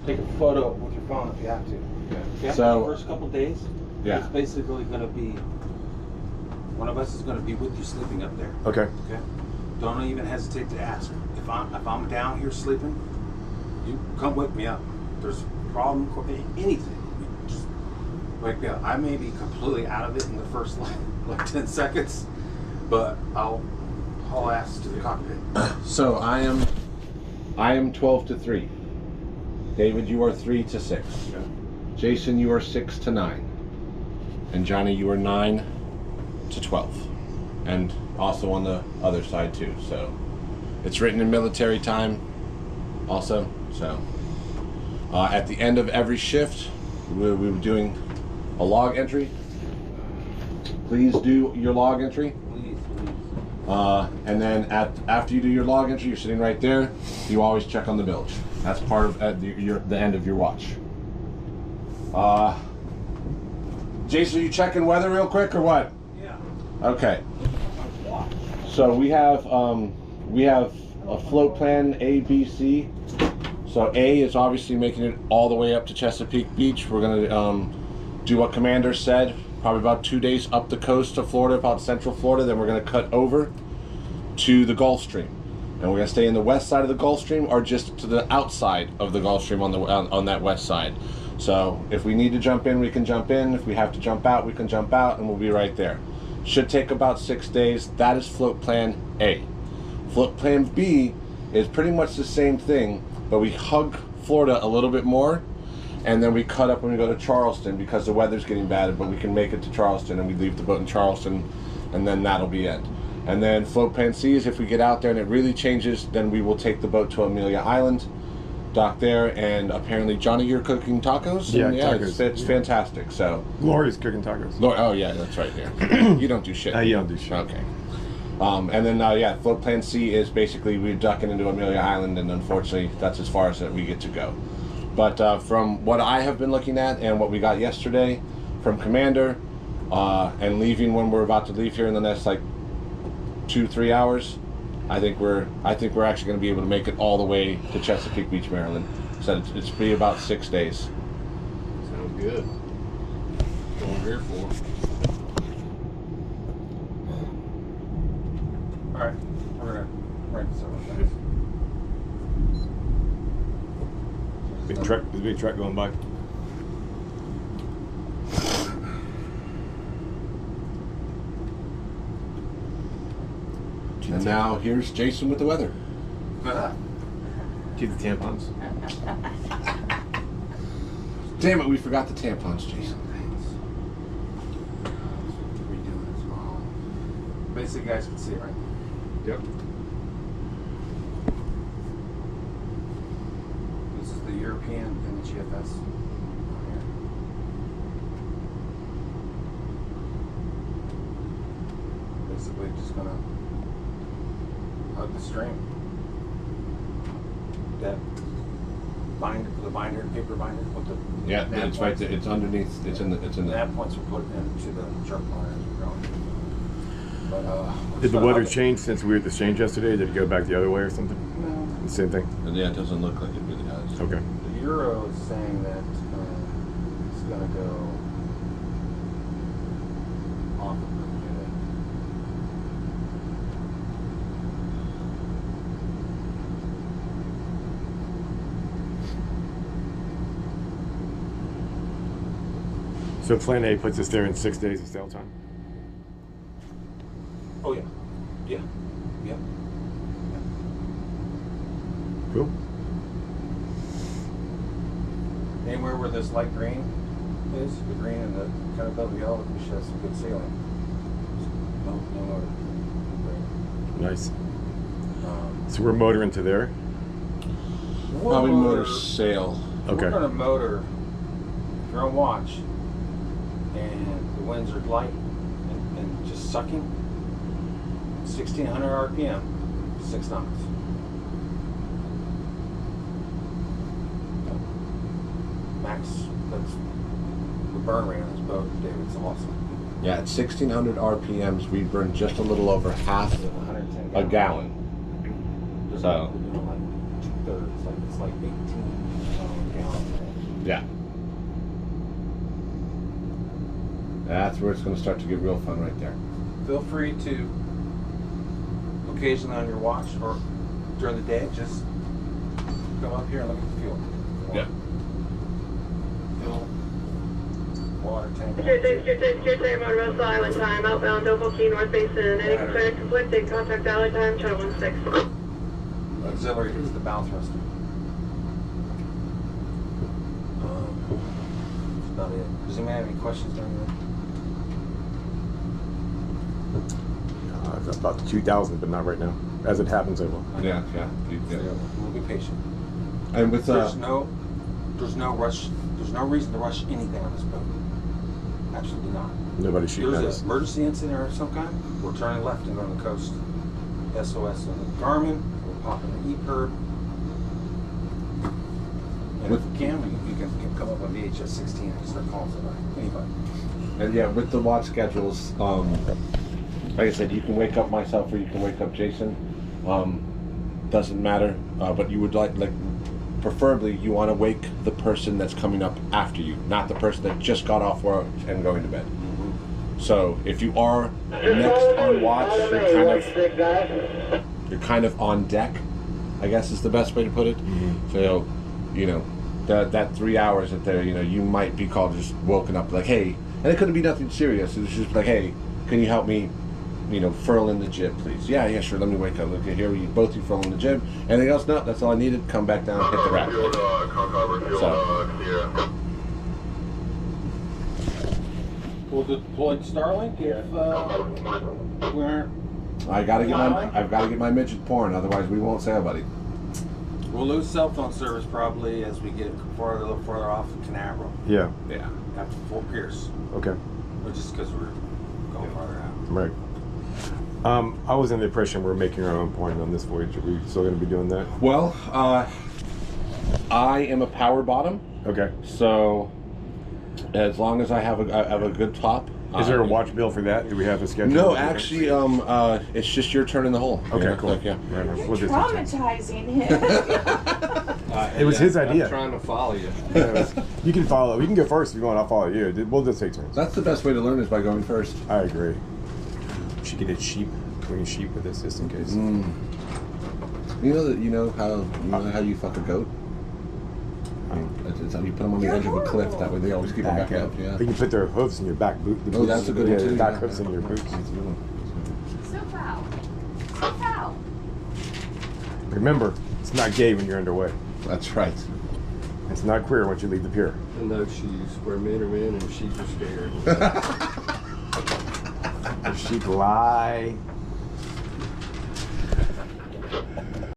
take a photo with your phone if you have to. Yeah. So the first couple days, yeah, it's basically going to be one of us is going to be with you sleeping up there. Okay. Okay. Don't even hesitate to ask. If I'm down here sleeping, you come wake me up. If there's a problem, anything, you just wake me up. I may be completely out of it in the first like 10 seconds, but I'll ask to the cockpit. so I am 12 to 3. David, you are 3 to 6. Okay. Jason, you are 6 to 9. And Johnny, you are 9 to 12. And also on the other side too. So it's written in military time also. So at the end of every shift, we were doing a log entry. Please do your log entry. Please. And then after you do your log entry, you're sitting right there. You always check on the bilge. That's part of the end of your watch. Jason, are you checking weather real quick or what? Yeah. Okay. So we have a float plan A, B, C. So A is obviously making it all the way up to Chesapeake Beach. We're gonna do what Commander said. Probably about 2 days up the coast of Florida, about Central Florida. Then we're gonna cut over to the Gulf Stream, and we're gonna stay in the west side of the Gulf Stream, or just to the outside of the Gulf Stream on that west side. So if we need to jump in, we can jump in. If we have to jump out, we can jump out, and we'll be right there. Should take about 6 days. That is float plan A. Float plan B is pretty much the same thing, but we hug Florida a little bit more, and then we cut up when we go to Charleston because the weather's getting bad, but we can make it to Charleston, and we leave the boat in Charleston, and then that'll be it. And then float plan C is if we get out there and it really changes, then we will take the boat to Amelia Island, dock there, and apparently, Johnny, you're cooking tacos? Yeah, tacos. tacos. It's fantastic, so. Lori's cooking tacos. Oh, yeah, that's right there. You don't do shit. You don't do shit. Okay. And then, yeah, float plan C is basically we're ducking into Amelia Island, and unfortunately, that's as far as that we get to go. But from what I have been looking at and what we got yesterday from Commander, and leaving when we're about to leave here in the next, like, 2-3 hours, I think we're actually going to be able to make it all the way to Chesapeake Beach, Maryland. So it's be about 6 days. Sounds good. That's what I'm here for. All right. We're gonna write several things. There's a big truck going by. And now here's Jason with the weather. Keep the tampons. Damn it, we forgot the tampons, Jason. Redoing this model. Basically, you guys can see it right. Yep. This is the European and the GFS. Here. Basically, just gonna hug the stream. That binder, the binder, paper binder, with the Yeah, nav it's right points. there. It's underneath. It's in the. The nav points were put into the sharp line as we're going. But Did the weather change since we were at the exchange yesterday? Did it go back the other way or something? No. The same thing? Yeah, it doesn't look like it really does. Okay. The Euro is saying that it's going to go off of Bermuda. So plan A puts us there in 6 days of sail time? Oh yeah, yeah, yeah. Cool. Anywhere where this light green is, the green and the kind of double yellow, we should have some good sailing. No more green. Nice. So we're motoring to there? Probably motor sail. Okay. We're going to motor, if you're on watch, and the winds are light and just sucking, 1,600 RPM, 6 knots. Max, that's the burn rate on this boat, David. It's awesome. Yeah, at 1,600 RPMs, we burn just a little over half 110 a gallon. So. We're doing like 2/3, it's like 18 gallons. Yeah. That's where it's going to start to get real fun right there. Feel free to occasionally on your watch or during the day, just come up here and look at the fuel. Yeah. Fuel, water tank. Secretary Motor Russell Island time, outbound Doble Key, North Basin. Any concern conflicting, contact Valley time, channel 16. Auxiliary is the bow thruster. That's about it. Does anyone have any questions during that? About 2,000, but not right now. As it happens, I will. Yeah. We'll be patient. And with There's no rush. There's no reason to rush anything on this boat. Absolutely not. Nobody shooting at There's us. an emergency incident of some kind, we're turning left and going to the coast. SOS on the Garmin, we're popping the EPIRB. And if we can, you can come up on VHS 16 and start calling somebody, anybody. And yeah, with the watch schedules, like I said, you can wake up myself or you can wake up Jason. Doesn't matter. But you would like preferably you want to wake the person that's coming up after you, not the person that just got off work and going to bed. So if you are next on watch, you're kind of on deck, I guess is the best way to put it. So, you know, that 3 hours that there, you know, you might be called just woken up like, hey, and it couldn't be nothing serious. It was just like, hey, can you help me, you know, furl in the jib, please? Yeah, sure. Let me wake up. Look here, you both you furl in the jib. Anything else? No, that's all I needed. Come back down, hit the rack. So. We'll deploy Starlink if we're. I've got to get my midget porn, otherwise we won't sail, buddy. We'll lose cell phone service probably as we get a little further off Canaveral. Yeah. Yeah. After Fort Pierce, Okay. but just because we're going farther out. Right. I was in the impression we're making our own porn on this voyage. Are we still going to be doing that? Well, I am a power bottom, Okay. so as long as I have a good top. Is there a watch bill for that? Do we have a schedule? No, actually, it's just your turn in the hole. Okay, You know, cool. like, yeah. Right, You're we'll just- traumatizing him. It was his idea. I'm trying to follow you. You can follow. You can go first if you want. I'll follow you. We'll just take turns. That's the best way to learn is by going first. I agree. Should get a sheep, clean sheep with this just in case. You know how you fuck a goat. It's how you put them on the edge of a cliff. That way they always keep them back up. Yeah. You can put their hooves in your back boot. Oh, that's a good one too. The back yeah. hooves in your boots. So foul. So foul. Remember, it's not gay when you're underway. That's right. It's not queer once you leave the pier. And no shoes, where men are men and sheep are scared. The sheep lie.